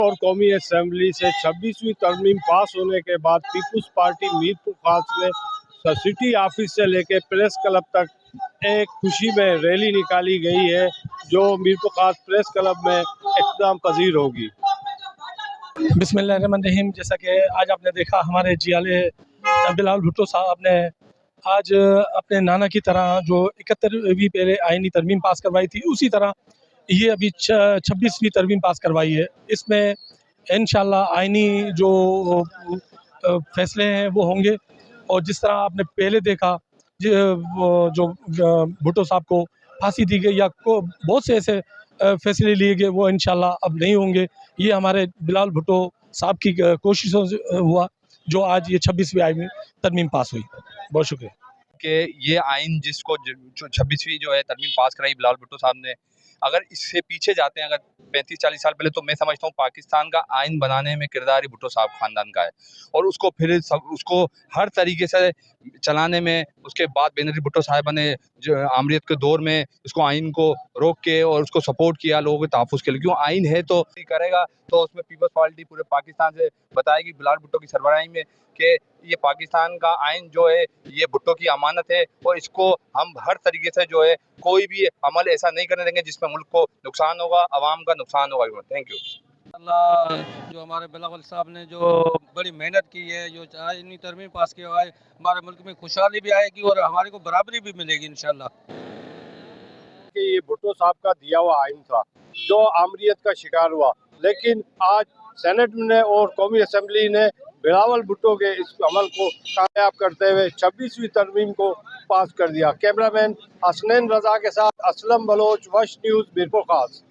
और कौमी असम्बली से 26वीं तरमीम पास होने के बाद पीपुल्स पार्टी मीरपुर खास में सिटी ऑफिस से लेकर प्रेस क्लब तक एक खुशी में रैली निकाली गई है, जो मीरपुर खास प्रेस क्लब में इख्तिताम पजीर होगी। बिस्मिल्लाहिर्रहमानिर्रहीम। जैसा कि आज आपने देखा, हमारे जियाले बिलावल भुट्टो साहब ने आज अपने नाना की तरह जो 71वीं पहले आईनी तरमीम पास करवाई थी, उसी तरह ये अभी 26वीं तरमीम पास करवाई है। इसमें इंशाल्लाह आईनी जो फैसले हैं वो होंगे। और जिस तरह आपने पहले देखा जो भुट्टो साहब को फांसी दी गई या बहुत से ऐसे फैसले लिए गए, वो इंशाल्लाह अब नहीं होंगे। ये हमारे बिलावल भुट्टो साहब की कोशिशों से हुआ जो आज ये 26वीं आईनी तरमीम पास हुई। बहुत शुक्रिया। कि ये आइन जिसको 26वीं जो है तरमीम पास कराई बिलावल भुट्टो साहब ने, अगर इससे पीछे जाते हैं, अगर 35-40 साल पहले, तो मैं समझता हूँ पाकिस्तान का आइन बनाने में किरदार ही भुट्टो साहब खानदान का है। और उसको फिर उसको हर तरीके से चलाने में उसके बाद बेनजीर भुट्टो साहब ने जो आमरीत के दौर में उसको आइन को रोक के और उसको सपोर्ट किया लोगों के तहफ़्फ़ुज़ के लिए। क्यों आइन है तो करेगा, तो उसमें पीपल्स पार्टी पूरे पाकिस्तान से बताएगी बिलावल भुट्टो की सरबराही में कि ये पाकिस्तान का आइन जो है ये भुट्टो की अमानत है, और इसको हम हर तरीके से जो है कोई भी अमल ऐसा नहीं करने देंगे जिसमें मुल्क को नुकसान होगा, आवाम का नुकसान होगा। Thank you. अल्लाह, जो हमारे बिलावल साहब ने जो बड़ी मेहनत की है, जो आईनी तरमीम पास किया है, हमारे मुल्क में खुशहाली भी आएगी और हमारे को बराबरी भी मिलेगी इंशाल्लाह। कि ये भुट्टो साहब का दिया हुआ आइन था जो आमरीत का शिकार हुआ, लेकिन आज सेनेट ने और कौमी असम्बली ने बिलावल भुट्टो के इस अमल को कामयाब करते हुए 26वीं तरमीम को पास कर दिया। कैमरामैन हसनैन रजा के साथ असलम बलोच, वश न्यूज़, मीरपुर खास।